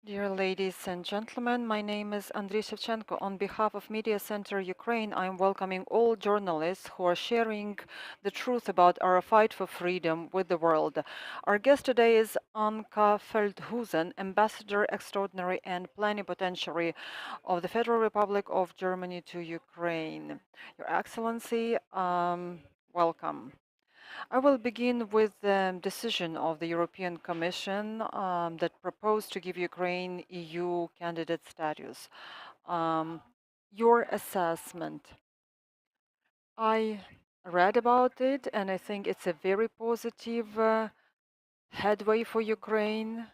Dear ladies and gentlemen, my name is Andriy Shevchenko. On behalf of Mediacentru Ukraine, I am welcoming all journalists who are sharing the truth about our fight for freedom with the world. Our guest today is Anka Feldhusen, Ambassador Extraordinary and Plenipotentiary of the Federal Republic of Germany to Ukraine. Your Excellency, welcome. I will begin with the decision of the European Commission that proposed to give Ukraine EU candidate status. Um, your assessment. I read about it and I think it's a very positive headway for Ukraine.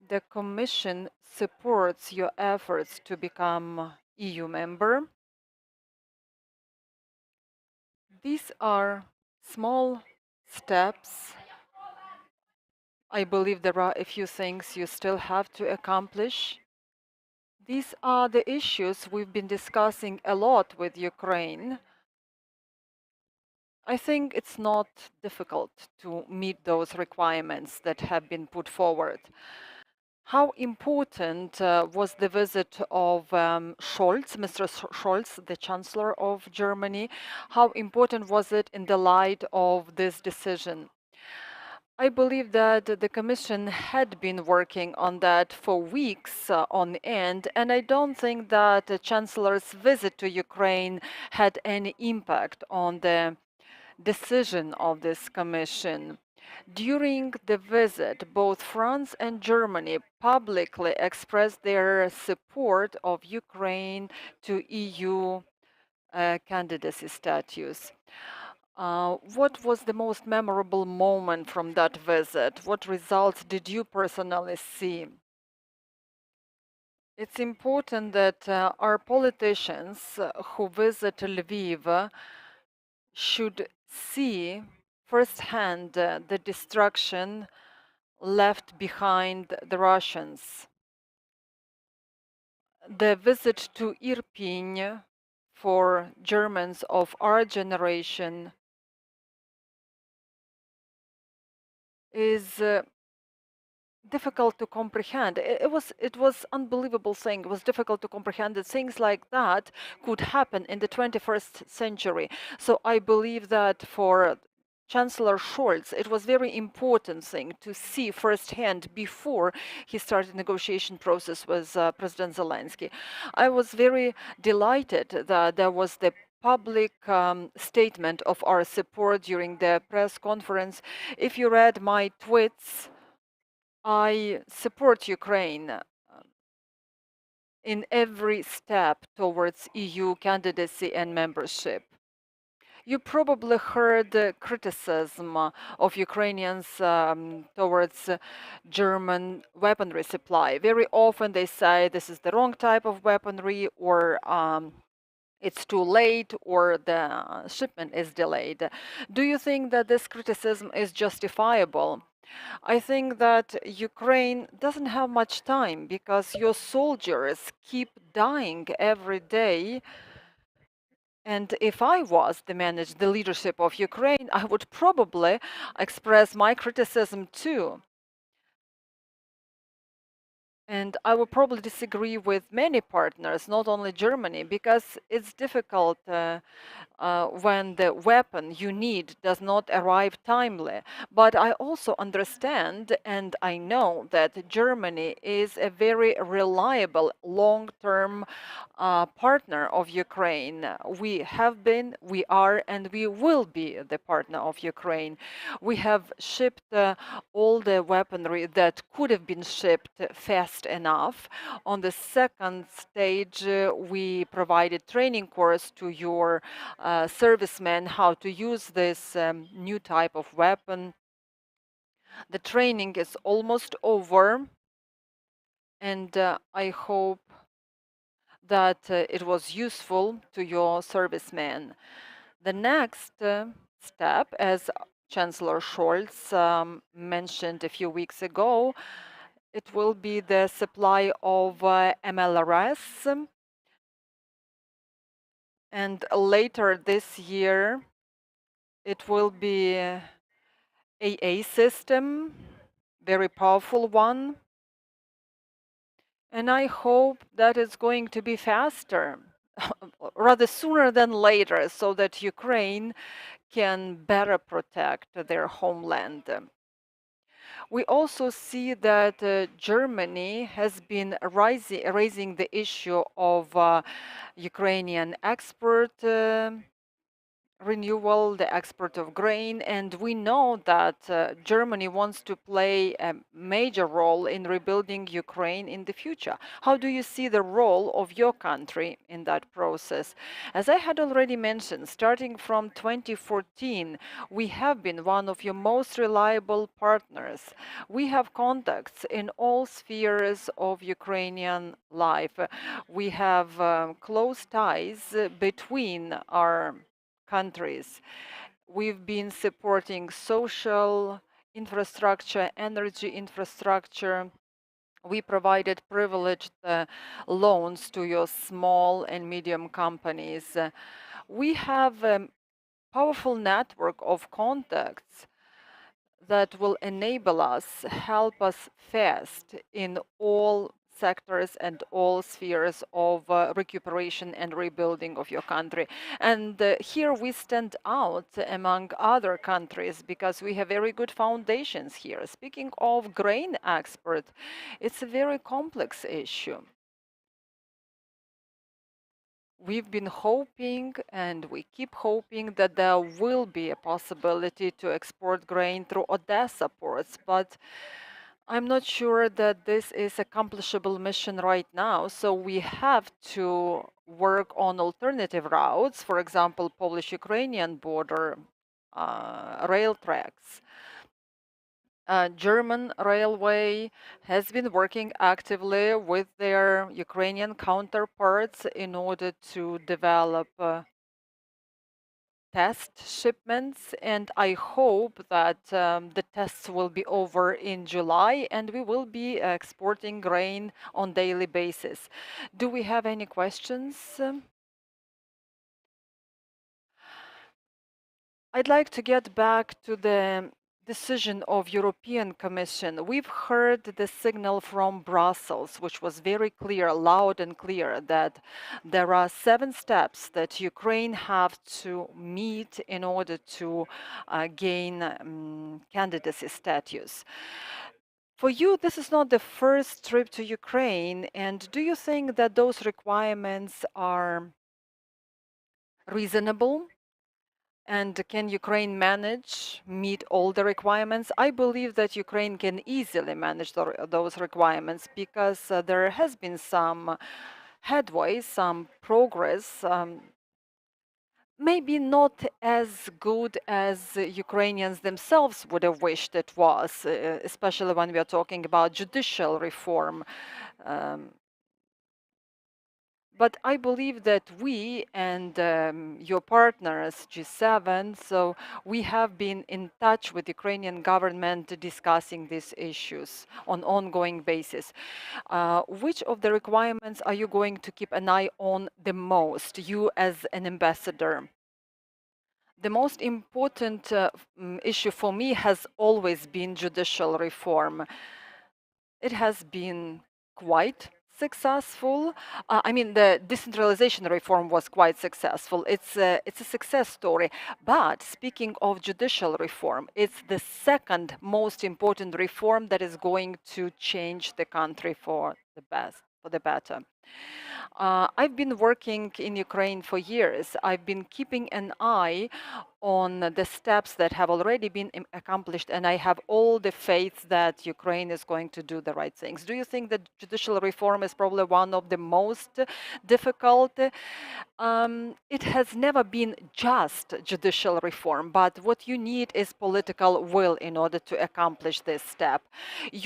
The Commission supports your efforts to become EU member. These are small steps. I believe there are a few things you still have to accomplish. These are the issues we've been discussing a lot with Ukraine. I think it's not difficult to meet those requirements that have been put forward. How important was the visit of Scholz, Mr. Scholz, the Chancellor of Germany? How important was it in the light of this decision? I believe that the Commission had been working on that for weeks on end, and I don't think that the Chancellor's visit to Ukraine had any impact on the decision of this Commission. During the visit, both France and Germany publicly expressed their support of Ukraine to EU candidacy status. What was the most memorable moment from that visit? What results did you personally see? It's important that our politicians who visit Lviv should see firsthand the destruction left behind the Russians. The visit to Irpin for Germans of our generation is difficult to comprehend. It was unbelievable thing. It was difficult to comprehend that things like that could happen in the 21st century. So I believe that for Chancellor Scholz, it was very important thing to see firsthand before he started negotiation process with President Zelensky. I was very delighted that there was the public statement of our support during the press conference. If you read my tweets, I support Ukraine in every step towards EU candidacy and membership. You probably heard criticism of Ukrainians towards German weaponry supply. Very often they say this is the wrong type of weaponry, or it's too late, or the shipment is delayed. Do you think that this criticism is justifiable? I think that Ukraine doesn't have much time because your soldiers keep dying every day. And if I was the leadership of Ukraine, I would probably express my criticism too. And I would probably disagree with many partners, not only Germany, because it's difficult when the weapon you need does not arrive timely. But I also understand and I know that Germany is a very reliable long-term partner of Ukraine. We have been, we are, and we will be the partner of Ukraine. We have shipped all the weaponry that could have been shipped fast enough. On the second stage, we provided training course to your servicemen how to use this new type of weapon. The training is almost over, and I hope that it was useful to your servicemen. The next step, as Chancellor Scholz mentioned a few weeks ago, it will be the supply of MLRS, and later this year it will be AA system, very powerful one. And I hope that it's going to be faster, rather sooner than later, so that Ukraine can better protect their homeland. We also see that Germany has been raising the issue of Ukrainian export renewal, the export of grain, and we know that Germany wants to play a major role in rebuilding Ukraine in the future. How do you see the role of your country in that process? As I had already mentioned, starting from 2014, we have been one of your most reliable partners. We have contacts in all spheres of Ukrainian life. We have close ties between our countries. We've been supporting social infrastructure, energy infrastructure. We provided privileged loans to your small and medium companies. We have a powerful network of contacts that will enable us, help us fast in all sectors and all spheres of recuperation and rebuilding of your country. And here we stand out among other countries because we have very good foundations here. Speaking of grain export, it's a very complex issue. We've been hoping and we keep hoping that there will be a possibility to export grain through Odessa ports, but I'm not sure that this is accomplishable mission right now. So we have to work on alternative routes, for example, Polish-Ukrainian border rail tracks. German railway has been working actively with their Ukrainian counterparts in order to develop test shipments, and I hope that the tests will be over in July and we will be exporting grain on daily basis. Do we have any questions? I'd like to get back to the decision of European Commission. We've heard the signal from Brussels, which was very clear, loud and clear, that there are 7 steps that Ukraine have to meet in order to gain candidacy status. For you, this is not the first trip to Ukraine, and do you think that those requirements are reasonable? And can Ukraine meet all the requirements? I believe that Ukraine can easily manage those requirements because there has been some headway, some progress, maybe not as good as Ukrainians themselves would have wished it was, especially when we are talking about judicial reform. Um, But I believe that we and your partners, G7, so we have been in touch with the Ukrainian government discussing these issues on ongoing basis. Which of the requirements are you going to keep an eye on the most, you as an ambassador? The most important issue for me has always been judicial reform. It has been quite successful. I mean, the decentralization reform was quite successful. It's a success story. But speaking of judicial reform, it's the second most important reform that is going to change the country for the best, for the better. I've been working in Ukraine for years. I've been keeping an eye on the steps that have already been accomplished, and I have all the faith that Ukraine is going to do the right things. Do you think that judicial reform is probably one of the most difficult? It has never been just judicial reform, but what you need is political will in order to accomplish this step.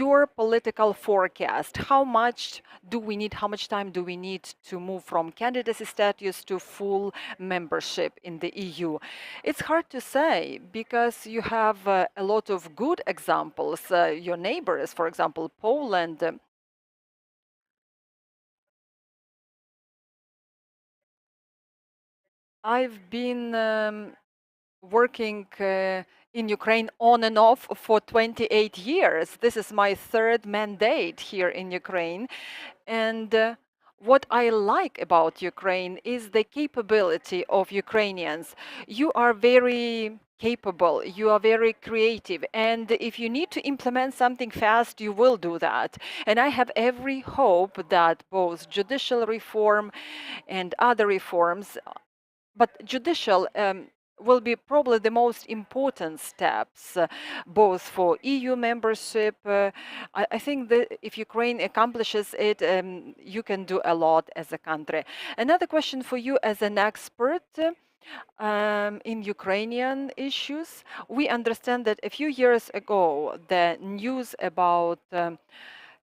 Your political forecast, how much do we need, how much time do we need to move from candidacy status to full membership in the EU? It's hard to say because you have a lot of good examples. Your neighbors, for example, Poland. I've been working in Ukraine on and off for 28 years. This is my third mandate here in Ukraine. And what I like about Ukraine is the capability of Ukrainians. You are very capable, you are very creative, and if you need to implement something fast, you will do that. And I have every hope that both judicial reform and other reforms, but judicial will be probably the most important steps, both for EU membership. I think that if Ukraine accomplishes it, you can do a lot as a country. Another question for you as an expert in Ukrainian issues. We understand that a few years ago, the news about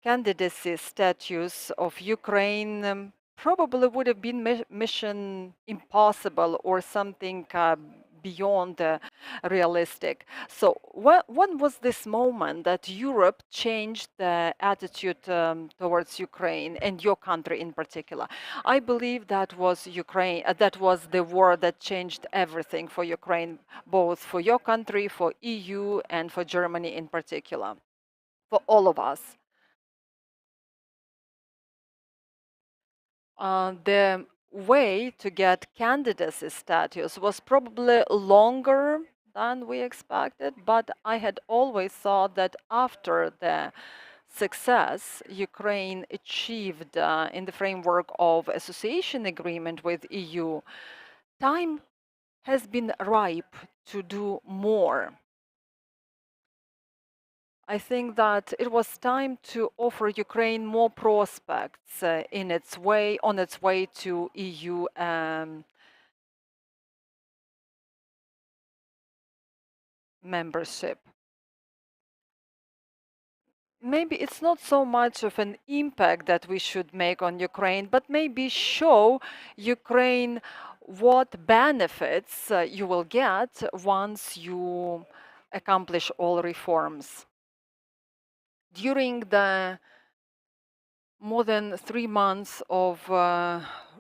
candidacy status of Ukraine probably would have been mission impossible or something beyond realistic. So when was this moment that Europe changed the attitude towards Ukraine and your country in particular? I believe that was Ukraine, that was the war that changed everything for Ukraine, both for your country, for EU, and for Germany in particular, for all of us. The way to get candidacy status was probably longer than we expected, but I had always thought that after the success Ukraine achieved in the framework of association agreement with EU, time has been ripe to do more. I think that it was time to offer Ukraine more prospects on its way to EU membership. Maybe it's not so much of an impact that we should make on Ukraine, but maybe show Ukraine what benefits you will get once you accomplish all reforms. During the more than 3 months of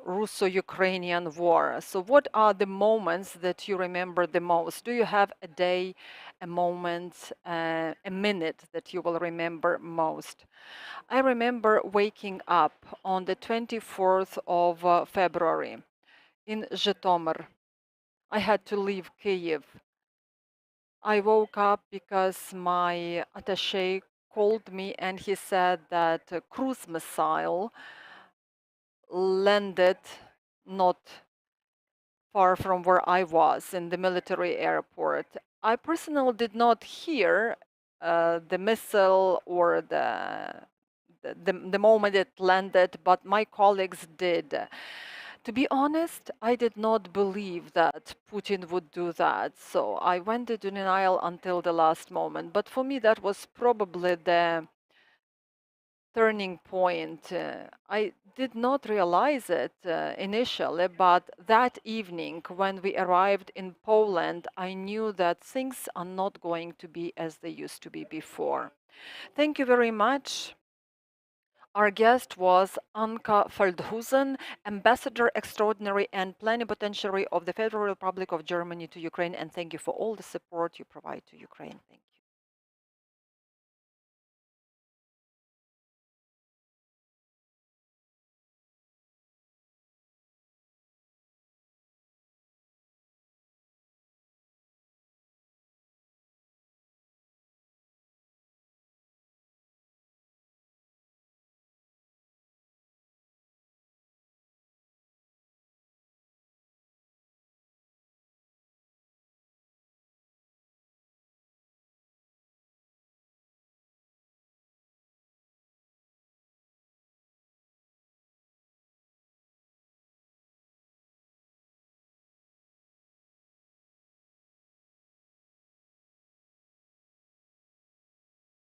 Russo-Ukrainian war. So what are the moments that you remember the most? Do you have a day, a moment, a minute that you will remember most? I remember waking up on the 24th of February in Zhytomyr. I had to leave Kyiv. I woke up because my attaché called me and he said that a cruise missile landed not far from where I was in the military airport. I personally did not hear the missile or the moment it landed, but my colleagues did. To be honest, I did not believe that Putin would do that, so I went into denial until the last moment. But for me, that was probably the turning point. I did not realize it initially, but that evening when we arrived in Poland, I knew that things are not going to be as they used to be before. Thank you very much. Our guest was Anka Feldhusen, Ambassador Extraordinary and Plenipotentiary of the Federal Republic of Germany to Ukraine, and thank you for all the support you provide to Ukraine. Thank you.